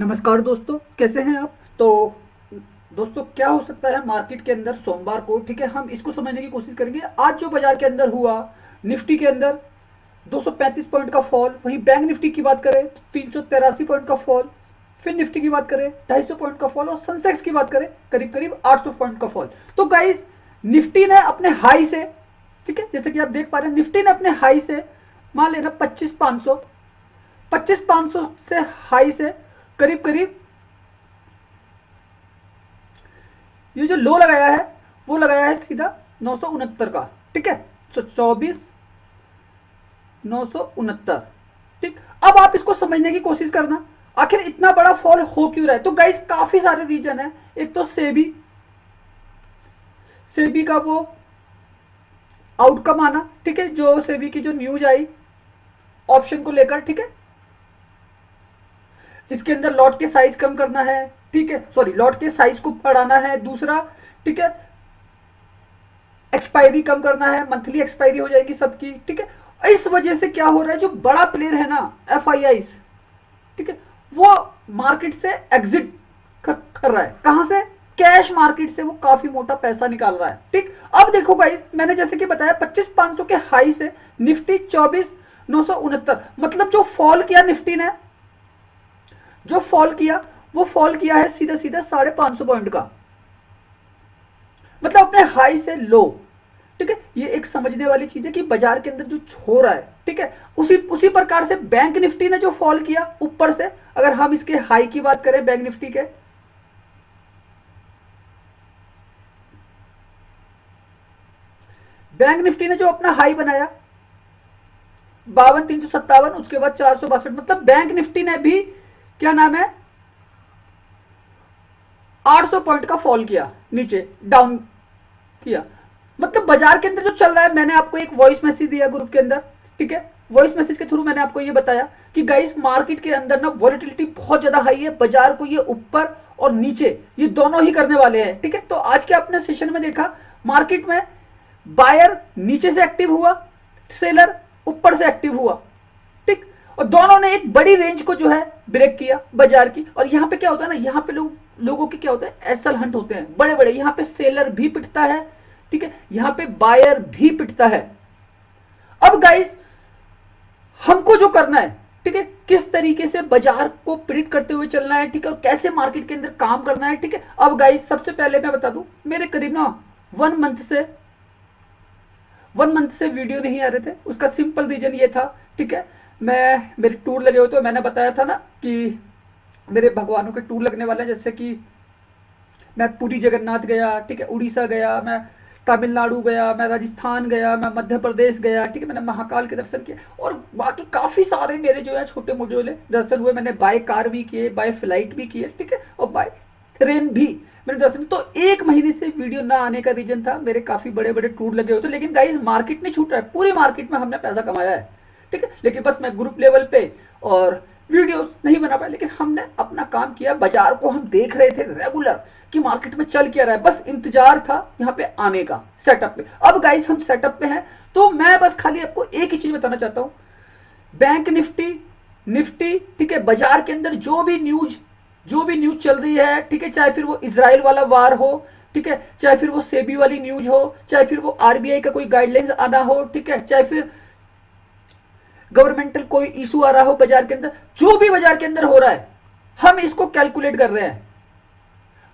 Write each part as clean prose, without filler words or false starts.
नमस्कार दोस्तों, कैसे हैं आप। तो दोस्तों, क्या हो सकता है मार्केट के अंदर सोमवार को। ठीक है, हम इसको समझने की कोशिश करेंगे। आज जो बाजार के अंदर हुआ, निफ्टी के अंदर 235 पॉइंट का फॉल। वहीं बैंक निफ्टी की बात करें तो 383 पॉइंट का फॉल। फिर निफ्टी की बात करें 250 पॉइंट का फॉल, और सेंसेक्स की बात करें करीब करीब 800 पॉइंट का फॉल। तो गाइस, निफ्टी ने अपने हाई से, ठीक है, जैसे कि आप देख पा रहे हैं, निफ्टी ने अपने हाई से मान लेना 25,500 से हाई से करीब करीब ये जो लो लगाया है वो लगाया है सीधा 969 का। ठीक है, तो 24,969। ठीक, अब आप इसको समझने की कोशिश करना, आखिर इतना बड़ा फॉल हो क्यों रहा है। तो गाइस, काफी सारे रीजन है। एक तो सेबी सेबी का वो आउटकम आना, ठीक है, जो सेबी की जो न्यूज आई ऑप्शन को लेकर। ठीक है, इसके अंदर लॉट के साइज कम करना है, ठीक है, सॉरी, लॉट के साइज को बढ़ाना है। दूसरा, ठीक है, एक्सपायरी कम करना है, मंथली एक्सपायरी हो जाएगी सबकी। ठीक है, इस वजह से क्या हो रहा है, जो बड़ा प्लेयर है ना, एफ, ठीक है, वो मार्केट से एग्जिट कर रहा है। कहां से? कैश मार्केट से वो काफी मोटा पैसा निकाल रहा है। ठीक, अब देखो गाइस, मैंने जैसे कि बताया 25,500 के हाई से निफ्टी 24,969, मतलब जो फॉल किया निफ्टी ने, जो फॉल किया वो फॉल किया है सीधा सीधा 550 पॉइंट का, मतलब अपने हाई से लो। ठीक है, ये एक समझने वाली चीज है कि बाजार के अंदर जो हो रहा है, ठीक है, उसी उसी प्रकार से बैंक निफ्टी ने जो फॉल किया ऊपर से, अगर हम इसके हाई की बात करें बैंक निफ्टी के, बैंक निफ्टी ने जो अपना हाई बनाया 52,357, उसके बाद 462, मतलब बैंक निफ्टी ने भी, क्या नाम है, 800 पॉइंट का फॉल किया, नीचे डाउन किया। मतलब बाजार के अंदर जो चल रहा है, मैंने आपको एक वॉइस मैसेज दिया ग्रुप के अंदर। ठीक है, वॉइस मैसेज के थ्रू मैंने आपको ये बताया कि गाइस, मार्केट के अंदर ना वॉलेटिलिटी बहुत ज्यादा हाई है, बाजार को ये ऊपर और नीचे ये दोनों ही करने वाले हैं। ठीक है, तो आज के अपने सेशन में देखा, मार्केट में बायर नीचे से एक्टिव हुआ, सेलर ऊपर से एक्टिव हुआ। ठीक, और दोनों ने एक बड़ी रेंज को जो है ब्रेक किया बाजार की। और यहाँ पे क्या होता है ना, यहाँ पे लोगों के क्या होता है, एसएल हंट होते हैं बड़े बड़े। यहाँ पे सेलर भी पिटता है, ठीक है, यहाँ पे बायर भी पिटता है। अब गाइस, हमको जो करना है, ठीक है, किस तरीके से बाजार को प्रिडिक्ट करते हुए चलना है, ठीक है, और कैसे मार्केट के अंदर काम करना है। ठीक है, अब गाइस, सबसे पहले मैं बता दूं, मेरे करीब ना 1 मंथ से 1 मंथ से वीडियो नहीं आ रहे थे। उसका सिंपल रीजन ये था, ठीक है, मैं मेरे टूर लगे हुए थे। मैंने बताया था ना कि मेरे भगवानों के टूर लगने वाले हैं, जैसे कि मैं पुरी जगन्नाथ गया, ठीक है, उड़ीसा गया, मैं तमिलनाडु गया, मैं राजस्थान गया, मैं मध्य प्रदेश गया। ठीक है, मैंने महाकाल के दर्शन किए, और बाकी काफ़ी सारे मेरे जो है छोटे मोटे दर्शन हुए। मैंने बाय कार भी किए, बाय फ्लाइट भी किए, ठीक है, और बाय ट्रेन भी मैंने दर्शन। तो 1 महीने से वीडियो ना आने का रीजन था, मेरे काफ़ी बड़े बड़े टूर लगे हुए थे। लेकिन गाइस, मार्केट नहीं छूट रहा है, पूरी मार्केट में हमने पैसा कमाया है। ठीक है, लेकिन बस मैं ग्रुप लेवल पे और वीडियोस नहीं बना पाए, लेकिन हमने अपना काम किया। बाजार को हम देख रहे थे रेगुलर कि मार्केट में चल क्या रहा है, बस इंतजार था यहाँ पे आने का, सेटअप पे। अब गाइस, हम सेटअप पे हैं, तो मैं बस खाली आपको एक ही चीज बताना चाहता हूँ। बैंक निफ्टी, निफ्टी, ठीक है, बाजार के अंदर जो भी न्यूज चल रही है, ठीक है, चाहे फिर वो इजराइल वाला वार हो, ठीक है, चाहे फिर वो सेबी वाली न्यूज हो, चाहे फिर वो आरबीआई का कोई गाइडलाइंस आना हो, ठीक है, चाहे फिर गवर्नमेंटल कोई इशू आ रहा हो बाजार के अंदर, जो भी बाजार के अंदर हो रहा है, हम इसको कैलकुलेट कर रहे हैं।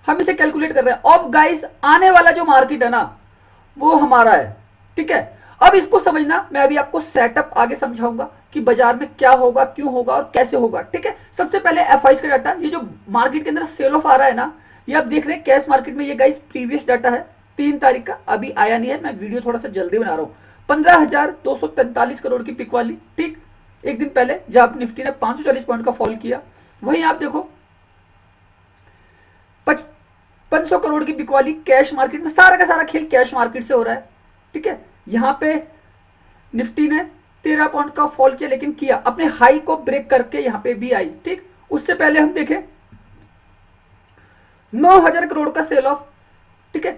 हम इसे कैलकुलेट कर रहे हैं। अब गाइस, आने वाला जो मार्केट है ना, वो हमारा है। ठीक है, अब इसको समझना, मैं अभी आपको सेटअप आगे समझाऊंगा कि बाजार में क्या होगा, क्यों होगा और कैसे होगा। ठीक है, सबसे पहले एफआईस का डाटा, ये जो मार्केट के अंदर सेल ऑफ आ रहा है ना, ये आप देख रहे हैं कैश मार्केट में। ये गाइस प्रीवियस डाटा है, 3 तारीख का, अभी आया नहीं है, मैं वीडियो थोड़ा सा जल्दी बना रहा हूँ। 15,243 करोड़ की पिक वाली, ठीक, एक दिन पहले जब निफ्टी ने 540 पॉइंट का फॉल किया। वहीं आप देखो 500 करोड़ की बिकवाली कैश मार्केट में, सारा का सारा खेल कैश मार्केट से हो रहा है। ठीक है, यहां पे निफ्टी ने 13 पॉइंट का फॉल किया, लेकिन किया अपने हाई को ब्रेक करके यहां पे भी आई। ठीक, उससे पहले हम देखें 9,000 करोड़ का सेल ऑफ, ठीक है,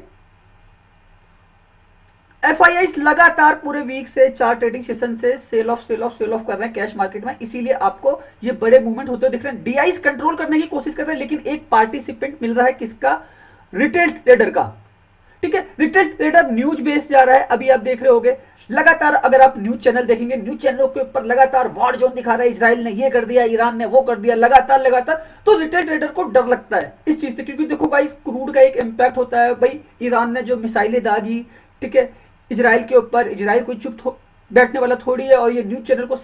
एफआईआईस लगातार पूरे वीक से 4 ट्रेडिंग सेशन से सेल ऑफ कर रहे हैं कैश मार्केट में, इसीलिए आपको ये बड़े मूवमेंट होते दिख रहे हैं। डीआईस कंट्रोल करने की कोशिश कर रहे हैं, लेकिन एक पार्टिसिपेंट मिल रहा है किसका, रिटेल ट्रेडर का। ठीक है, रिटेल ट्रेडर न्यूज बेस जा रहा है। अभी आप देख रहे होगे लगातार, अगर आप न्यूज चैनल देखेंगे, न्यूज चैनलों के ऊपर लगातार वॉर जोन दिखा रहा है, इजराइल ने ये कर दिया, ईरान ने वो कर दिया, लगातार। तो रिटेल ट्रेडर को डर लगता है इस चीज से, क्योंकि देखो गाइस क्रूड का एक इंपैक्ट होता है। भाई ईरान ने जो मिसाइलें दागी, ठीक है, इजराइल के ऊपर, इजराइल कोई चुप बैठने वाला थोड़ी है, और ये न्यूज चैनल को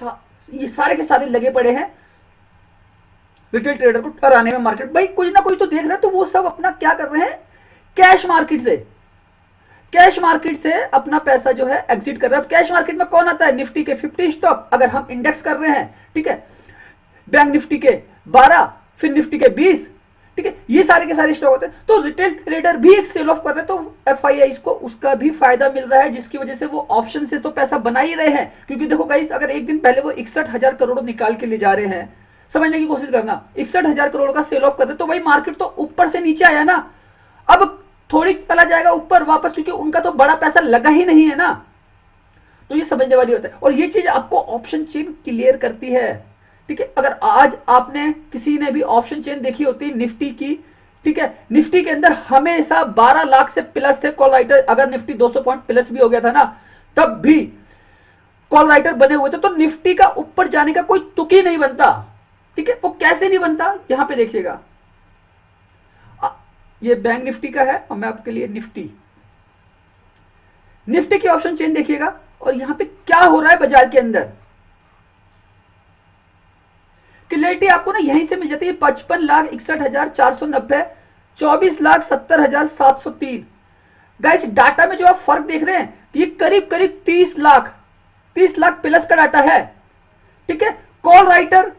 ये सारे के सारे लगे पड़े हैं रिटेल ट्रेडर को डराने में। मार्केट भाई कुछ ना कुछ तो देख रहे हैं, तो वो सब अपना क्या कर रहे हैं, कैश मार्केट से अपना पैसा जो है एग्जिट कर रहा है। कैश मार्केट में कौन आता है, निफ्टी के 50 स्टॉक, अगर हम इंडेक्स कर रहे हैं, ठीक है, बैंक निफ्टी के 12, फिर निफ्टी के 20, ठीक है, ये सारे के सारे स्टॉक होते हैं। तो रिटेल ट्रेडर भी एक सेल ऑफ कर रहे हैं, तो एफआईआई को उसका भी फायदा मिल रहा है, जिसकी वजह से वो ऑप्शन से तो पैसा बना ही रहे हैं। क्योंकि देखो गाइस, अगर एक दिन पहले वो 61,000 करोड़ निकाल के ले जा रहे हैं, समझने की कोशिश करना, 61,000 करोड़ का सेल ऑफ कर रहे, तो भाई मार्केट तो ऊपर से नीचे आया ना, अब थोड़ी चला जाएगा ऊपर वापस, क्योंकि उनका तो बड़ा पैसा लगा ही नहीं है ना। तो ये समझने वाली होता है, और ये चीज आपको ऑप्शन चेन क्लियर करती है। ठीक है, अगर आज आपने किसी ने भी ऑप्शन चेन देखी होती निफ्टी की, ठीक है, निफ्टी के अंदर हमेशा 12 लाख से प्लस थे कॉल राइटर। अगर निफ्टी 200 पॉइंट प्लस भी हो गया था ना, तब भी कॉल राइटर बने हुए थे। तो निफ्टी का ऊपर जाने का कोई तुक ही नहीं बनता। ठीक है, वो कैसे नहीं बनता, यहां पे देखिएगा, ये बैंक निफ्टी का है, और मैं आपके लिए निफ्टी की ऑप्शन चेन देखिएगा, और यहां पे क्या हो रहा है बाजार के अंदर, क्लियरिटी आपको ना यहीं से मिल जाती है। 55,61,490, 24,70,703। गाइस डाटा में जो आप फर्क देख रहे हैं, ये करीब करीब 30 लाख प्लस का डाटा है। ठीक है, कॉल राइटर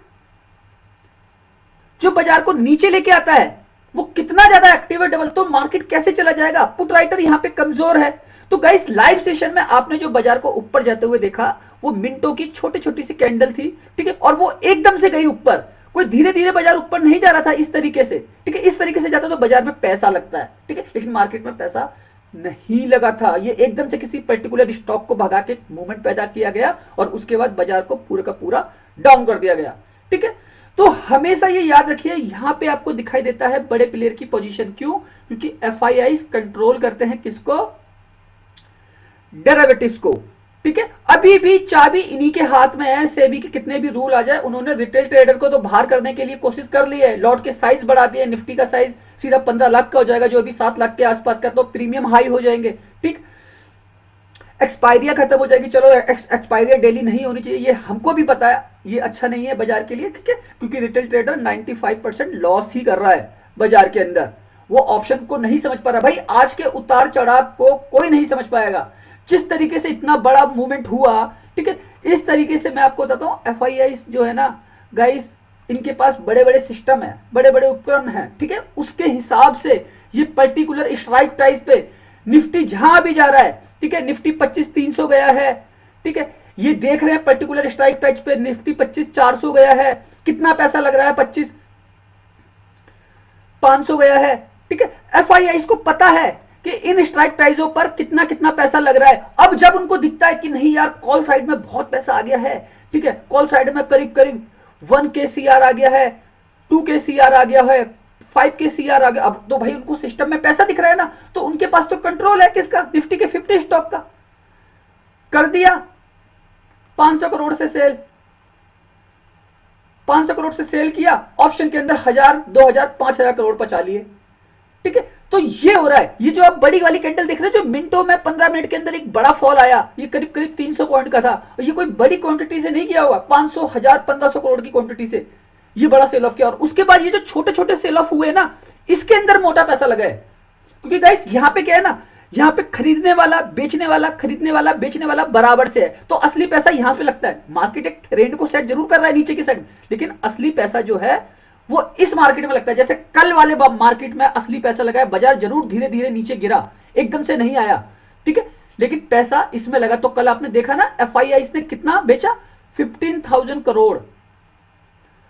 जो बाजार को नीचे लेके आता है, वो कितना ज्यादा एक्टिव है, डबल, तो मार्केट कैसे चला जाएगा। पुट राइटर यहां पे कमजोर है। तो गाइस लाइव सेशन में आपने जो बाजार को ऊपर जाते हुए देखा, वो मिनटों की छोटी सी कैंडल थी, ठीक है, और वो एकदम से गई ऊपर। कोई धीरे धीरे बाजार ऊपर नहीं जा रहा था इस तरीके से, ठीक है, इस तरीके से जाता तो बाजार में पैसा लगता है, ठीक है, लेकिन मार्केट में पैसा नहीं लगा था। ये एकदम से किसी पर्टिकुलर स्टॉक को भगा के मूवमेंट पैदा किया गया, और उसके बाद बाजार को पूरा का पूरा डाउन कर दिया गया। ठीक है, तो हमेशा ये याद रखिए, यहां पे आपको दिखाई देता है बड़े प्लेयर की पोजीशन। क्यों, क्योंकि एफआईआई कंट्रोल करते हैं किसको, डेरिवेटिव्स को। ठीक है, अभी भी चाबी इन्हीं के हाथ में है। सेबी के कितने भी रूल आ जाए, उन्होंने रिटेल ट्रेडर को तो बाहर करने के लिए कोशिश कर ली है। लॉट के साइज बढ़ा दिए, निफ्टी का साइज सीधा 15 लाख का हो जाएगा, जो अभी 7 लाख के आसपास का, तो प्रीमियम हाई हो जाएंगे। ठीक, एक्सपायरिया खत्म हो जाएगी। चलो एक्सपायरिया डेली नहीं होनी चाहिए, ये हमको भी पता है, ये अच्छा नहीं है बाजार के लिए। ठीक है, क्योंकि रिटेल ट्रेडर 95% लॉस ही कर रहा है बाजार के अंदर, वो ऑप्शन को नहीं समझ पा रहा। भाई आज के उतार चढ़ाव को कोई नहीं समझ पाएगा, जिस तरीके से इतना बड़ा मूवमेंट हुआ। ठीक है, इस तरीके से मैं आपको बताता हूं, एफआईआई जो है ना गाइस, इनके पास बड़े बड़े सिस्टम है, बड़े बड़े उपकरण है। ठीक है, उसके हिसाब से ये पर्टिकुलर स्ट्राइक प्राइस पे निफ्टी जहां भी जा रहा है, ठीक है, निफ्टी 25,300 गया है। ठीक है, ये देख रहे हैं पर्टिकुलर स्ट्राइक प्राइस पे निफ्टी 25,400 गया है। कितना पैसा लग रहा है, 25,500 गया है। ठीक है, एफआईआई को पता है कि इन स्ट्राइक प्राइसों पर कितना कितना पैसा लग रहा है। अब जब उनको दिखता है कि नहीं यार, कॉल साइड में बहुत पैसा आ गया है, ठीक है, कॉल साइड में करीब करीब 1 के सीआर आ गया है, 2 के सीआर आ गया है, 5 के सीआर आ गया, अब तो भाई उनको सिस्टम में पैसा दिख रहा है ना, तो उनके पास तो कंट्रोल है किसका, निफ्टी के 50 स्टॉक का। कर दिया 500 करोड़ से सेल, 500 करोड़ से सेल किया, ऑप्शन के अंदर 1000, 2000, 5000 करोड़ बचा लिए। ठीक है, तो ये हो रहा है। ये जो आप बड़ी वाली कैंडल देख रहे हैं, जो मिनटों में 15 मिनट के अंदर एक बड़ा फॉल आया, ये करीब करीब 300 पॉइंट का था, और ये कोई बड़ी क्वांटिटी से नहीं किया हुआ, 500, 1000, 1500 करोड़ की क्वांटिटी से ये बड़ा सेल ऑफ किया। और उसके बाद ये जो छोटे छोटे सेल ऑफ हुए ना, इसके अंदर मोटा पैसा लगा है। क्योंकि गाइस यहां पे क्या है ना, यहां पे खरीदने वाला बेचने वाला, खरीदने वाला बेचने वाला बराबर से है, तो असली पैसा यहां पे लगता है। मार्केट एक ट्रेंड को सेट जरूर कर रहा है नीचे की साइड, लेकिन असली पैसा जो है वो इस मार्केट में लगता है। जैसे कल वाले मार्केट में असली पैसा लगा है, बाजार जरूर धीरे धीरे नीचे गिरा, एकदम से नहीं आया, ठीक है, लेकिन पैसा इसमें लगा। तो कल आपने देखा ना, एफआईआई ने कितना बेचा, 15,000 करोड़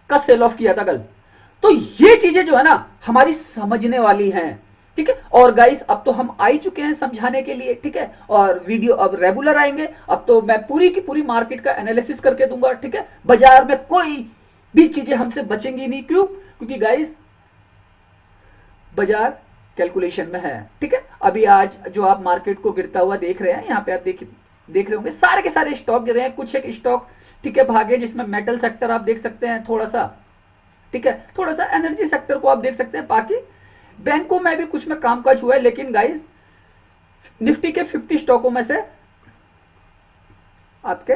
का सेल ऑफ किया था कल। तो ये चीजें जो है ना हमारी समझने वाली हैं। ठीक है। और गाइस अब तो हम आ ही चुके हैं समझाने के लिए, ठीक है, और वीडियो अब रेगुलर आएंगे। अब तो मैं पूरी की पूरी मार्केट का एनालिसिस करके दूंगा, ठीक है। बाजार में कोई भी चीजें हमसे बचेंगी नहीं, क्यों? क्योंकि गाइस बाजार कैलकुलेशन में है, ठीक है। अभी आज जो आप मार्केट को गिरता हुआ देख रहे हैं, यहाँ पे आप देख रहे होंगे सारे के सारे स्टॉक गिरे हैं। कुछ एक स्टॉक, ठीक है, भागे, जिसमें मेटल सेक्टर आप देख सकते हैं थोड़ा सा, ठीक है, थोड़ा सा एनर्जी सेक्टर को आप देख सकते हैं। बाकी बैंकों में भी कुछ में कामकाज हुआ है, लेकिन गाइस निफ्टी के 50 स्टॉकों में से आपके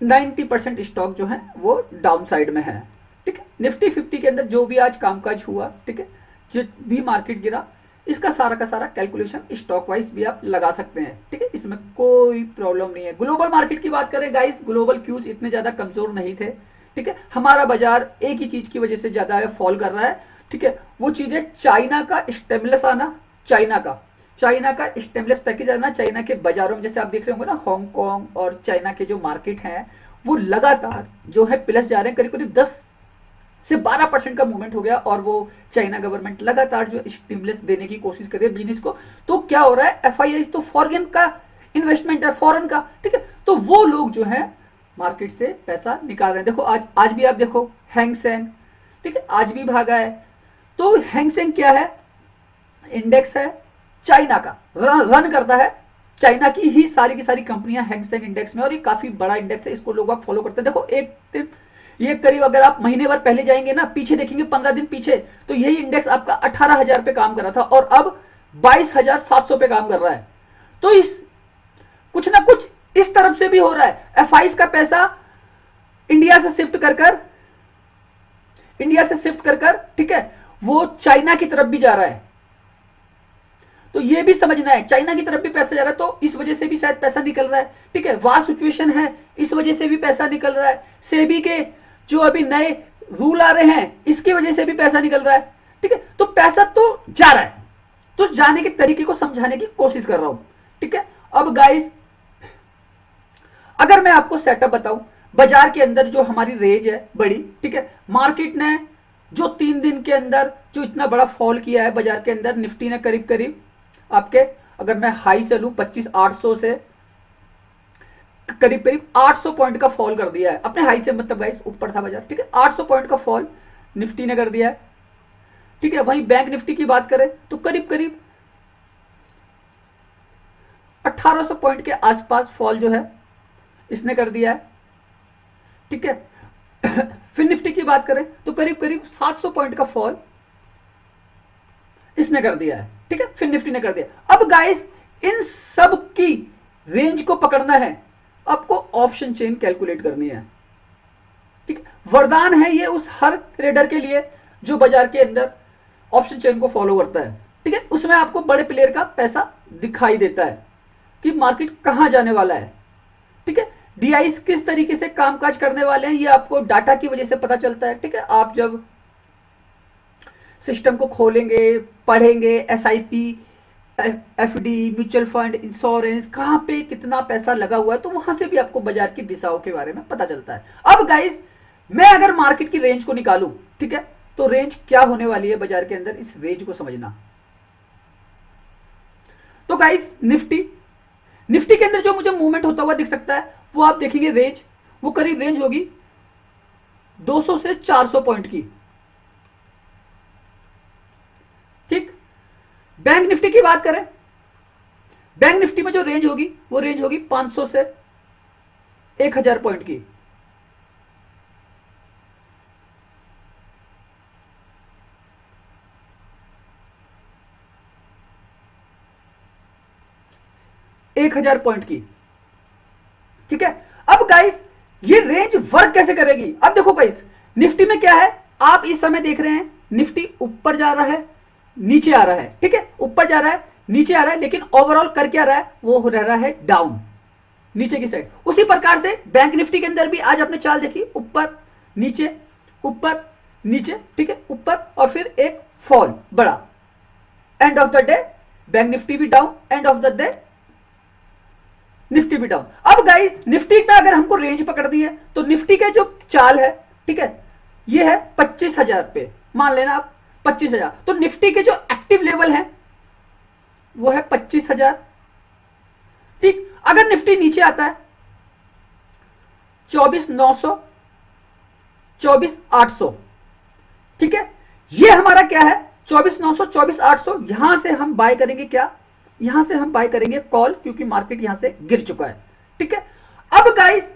90% स्टॉक जो है वो डाउन साइड में है, ठीक है। निफ्टी 50 के अंदर जो भी आज कामकाज हुआ, ठीक है, जो भी मार्केट गिरा, इसका सारा का सारा कैलकुलेशन स्टॉक वाइज भी आप लगा सकते हैं, ठीक है, इसमें कोई प्रॉब्लम नहीं है। ग्लोबल मार्केट की बात करें गाइस, ग्लोबल क्यूज इतने ज्यादा कमजोर नहीं थे, ठीक है। हमारा बाजार एक ही चीज की वजह से ज्यादा फॉल कर रहा है, ठीक है। वो चीज है चाइना का स्टेमलेस आना, चाइना का स्टेमलेस पैकेज आना। चाइना के बाजारों में जैसे आप देख रहे होंगे ना, हांगकांग और चाइना के जो मार्केट हैं वो लगातार जो है प्लस जा रहे हैं, करीब करीब 10 से 12% का मूवमेंट हो गया। और वो चाइना गवर्नमेंट लगातार जो स्टिमुलस देने की कोशिश कर रही है बिजनेस को। तो क्या हो रहा है, एफआईआई तो फॉरेन का इन्वेस्टमेंट है, फॉरेन का, ठीक है, तो वो लोग जो है मार्केट से पैसा निकाल रहे हैं। देखो आज भी आप देखो हैंग सेंग, ठीक है, आज भी भागा है। तो हैंग सेंग क्या है, इंडेक्स है चाइना का, रन करता है चाइना की ही सारी की सारी कंपनियां हैंग सेंग इंडेक्स में, और ये काफी बड़ा इंडेक्स है, इसको लोग फॉलो करते हैं। देखो ये करीब अगर आप महीने भर पहले जाएंगे ना, पीछे देखेंगे 15 दिन पीछे, तो यही इंडेक्स आपका 18,000 पे काम कर रहा था और अब 22,700 पे काम कर रहा है। तो इस कुछ ना कुछ इस तरफ से भी हो रहा है। एफआईज का पैसा इंडिया से शिफ्ट कर कर, ठीक है, वो चाइना की तरफ भी जा रहा है। तो ये भी समझना है, चाइना की तरफ भी पैसा जा रहा है, तो इस वजह से भी शायद पैसा निकल रहा है, ठीक है। वार सिचुएशन है, इस वजह से भी पैसा निकल रहा है। सेबी के जो अभी नए रूल आ रहे हैं, इसकी वजह से भी पैसा निकल रहा है, ठीक है। तो पैसा तो जा रहा है, तो जाने के तरीके को समझाने की कोशिश कर रहा हूं, ठीक है। अब गाइस अगर मैं आपको सेटअप बताऊं, बाजार के अंदर जो हमारी रेंज है बड़ी, ठीक है, मार्केट ने जो 3 दिन के अंदर जो इतना बड़ा फॉल किया है बाजार के अंदर, निफ्टी ने करीब करीब आपके, अगर मैं हाई से लूं 25,800 से करीब करीब 800 पॉइंट का फॉल कर दिया है अपने हाई से, मतलब गाइस ऊपर था बाजार, ठीक है, 800 पॉइंट का फॉल निफ्टी ने कर दिया है, ठीक है। वहीं बैंक निफ्टी की बात करें तो करीब करीब 1800 पॉइंट के आसपास फॉल जो है इसने कर दिया है, ठीक है। फिर निफ्टी की बात करें तो करीब करीब 700 पॉइंट का फॉल इसने कर दिया है, ठीक है, फिर निफ्टी ने कर दिया। अब गाइस इन सब की रेंज को पकड़ना है, आपको ऑप्शन चेन कैलकुलेट करनी है, ठीक है। वरदान है ये उस हर ट्रेडर के लिए जो बाजार के अंदर ऑप्शन चेन को फॉलो करता है, ठीक है। उसमें आपको बड़े प्लेयर का पैसा दिखाई देता है कि मार्केट कहां जाने वाला है, ठीक है। डीआईस किस तरीके से कामकाज करने वाले हैं, ये आपको डाटा की वजह से पता चलता है, ठीक है। आप जब सिस्टम को खोलेंगे, पढ़ेंगे, SIP, FD, mutual fund, insurance, कहां पे कितना पैसा लगा हुआ है, तो वहां से भी आपको बाजार की दिशाओं के बारे में पता चलता है। अब गाइस मैं अगर मार्केट की रेंज को निकालूं, ठीक है, तो रेंज क्या होने वाली है बाजार के अंदर, इस रेंज को समझना। तो गाइस निफ्टी के अंदर जो मुझे मूवमेंट होता हुआ दिख सकता है, वो आप देखेंगे रेंज, वो करीब रेंज होगी 200 से 400 पॉइंट की, ठीक। बैंक निफ्टी की बात करें, बैंक निफ्टी में जो रेंज होगी वो रेंज होगी 500 से 1000 पॉइंट की, एक 1000 पॉइंट की, ठीक है। अब गाइस ये रेंज वर्क कैसे करेगी, अब देखो गाइस निफ्टी में क्या है, आप इस समय देख रहे हैं निफ्टी ऊपर जा रहा है, नीचे आ रहा है, ठीक है, ऊपर जा रहा है, नीचे आ रहा है, लेकिन ओवरऑल कर क्या रहा है, वो रह रहा है डाउन, नीचे की साइड। उसी प्रकार से बैंक निफ्टी के अंदर भी आज आपने चाल देखी, ऊपर नीचे, ठीक है, ऊपर और फिर एक फॉल बड़ा, end of the day bank Nifty भी down, end of the day Nifty भी डाउन। अब गाइस निफ्टी में अगर हमको रेंज पकड़ दी है, तो निफ्टी का जो चाल है, ठीक है, ये है 25,000 पे, मान लेना आप 25,000। तो निफ्टी के जो एक्टिव लेवल है वो है 25,000। ठीक, अगर निफ्टी नीचे आता है 24,900, 24,800, ठीक है, ये हमारा क्या है 24,900, 24,800। यहां से हम बाय करेंगे क्या, यहां से हम बाय करेंगे कॉल, क्योंकि मार्केट यहां से गिर चुका है। ठीक है, अब गाइस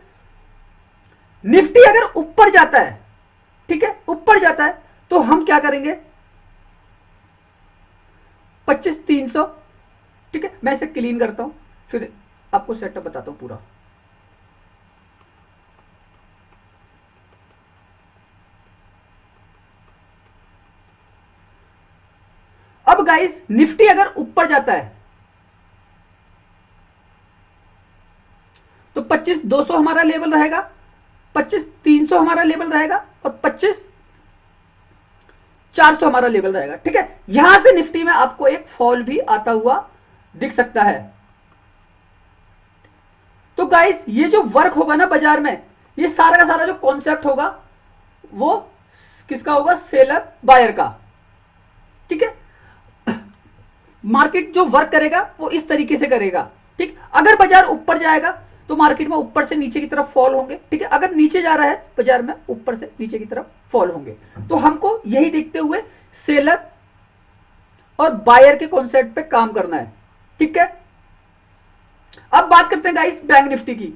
निफ्टी अगर ऊपर जाता है, ठीक है, ऊपर जाता है, तो हम क्या करेंगे 25,300। ठीक है, मैं इसे क्लीन करता हूं, फिर आपको सेटअप बताता हूं पूरा। अब गाइस निफ्टी अगर ऊपर जाता है तो 25,200 हमारा लेवल रहेगा, 25,300 हमारा लेवल रहेगा और 25,400 हमारा लेवल रहेगा। ठीक है, यहां से निफ्टी में आपको एक फॉल भी आता हुआ दिख सकता है। तो गाइस ये जो वर्क होगा ना बाजार में, ये सारा का सारा जो कॉन्सेप्ट होगा वो किसका होगा, सेलर बायर का। ठीक है, मार्केट जो वर्क करेगा वो इस तरीके से करेगा। ठीक, अगर बाजार ऊपर जाएगा तो मार्केट में ऊपर से नीचे की तरफ फॉल होंगे। ठीक है, अगर नीचे जा रहा है बाजार में ऊपर से नीचे की तरफ फॉल होंगे। तो हमको यही देखते हुए सेलर और बायर के कॉन्सेप्ट पे काम करना है। ठीक है, अब बात करते हैं गाइस बैंक निफ्टी की।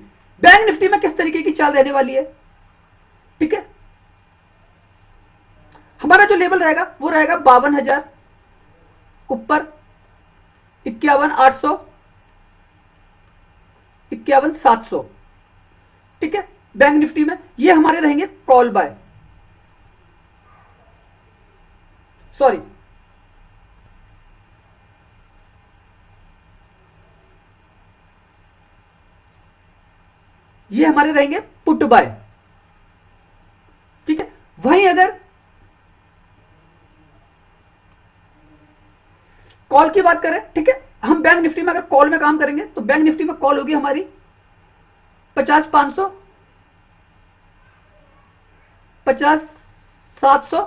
बैंक निफ्टी में किस तरीके की चाल रहने वाली है। ठीक है, हमारा जो लेवल रहेगा वो रहेगा 52,000 ऊपर, 51,800, 51,700। ठीक है, बैंक निफ्टी में ये हमारे रहेंगे कॉल बाय, सॉरी ये हमारे रहेंगे पुट बाय। ठीक है, वहीं अगर कॉल की बात करें, ठीक है, हम बैंक निफ्टी में अगर कॉल में काम करेंगे तो बैंक निफ्टी में कॉल होगी हमारी 50,500, 50,700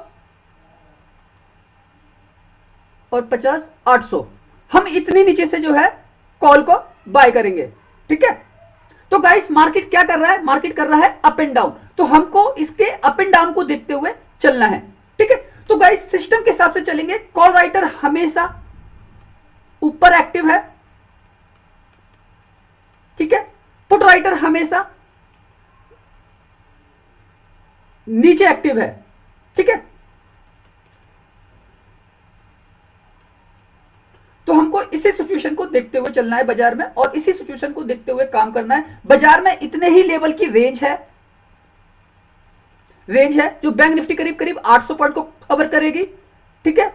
और 50,800। हम इतनी नीचे से जो है कॉल को बाय करेंगे। ठीक है, तो गाइस मार्केट क्या कर रहा है, मार्केट कर रहा है अप एंड डाउन, तो हमको इसके अप एंड डाउन को देखते हुए चलना है। ठीक है, तो गाइस सिस्टम के हिसाब से चलेंगे। कॉल राइटर हमेशा ऊपर एक्टिव है, ठीक है, पुट राइटर हमेशा नीचे एक्टिव है। ठीक है, तो हमको इसी सिचुएशन को देखते हुए चलना है बाजार में, और इसी सिचुएशन को देखते हुए काम करना है। बाजार में इतने ही लेवल की रेंज है, जो बैंक निफ्टी करीब करीब 800 पॉइंट को कवर करेगी। ठीक है,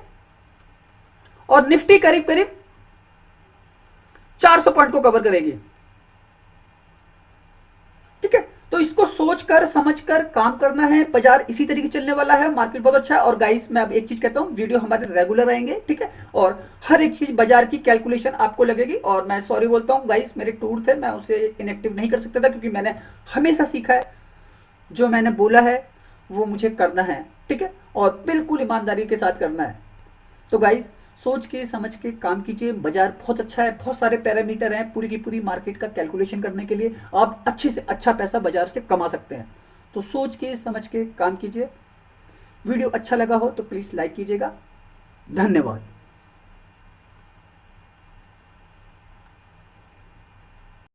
और निफ्टी करीब करीब 400 पॉइंट को कवर करेगी। ठीक है, तो इसको सोचकर समझकर काम करना है। बाजार इसी तरीके चलने वाला है, मार्केट बहुत अच्छा है। और गाइस मैं अब एक चीज कहता हूं, वीडियो हमारे रेगुलर रहेंगे। ठीक है, और हर एक चीज बाजार की कैलकुलेशन आपको लगेगी। और मैं सॉरी बोलता हूं गाइस, मेरे टूर थे, मैं उसे इनएक्टिव नहीं कर सकता था, क्योंकि मैंने हमेशा सीखा है जो मैंने बोला है वो मुझे करना है। ठीक है, और बिल्कुल ईमानदारी के साथ करना है। तो गाइस सोच के समझ के काम कीजिए। बाजार बहुत अच्छा है, बहुत सारे पैरामीटर हैं पूरी की पूरी मार्केट का कैलकुलेशन करने के लिए। आप अच्छे से अच्छा पैसा बाजार से कमा सकते हैं। तो सोच के समझ के काम कीजिए। वीडियो अच्छा लगा हो तो प्लीज़ लाइक कीजिएगा। धन्यवाद।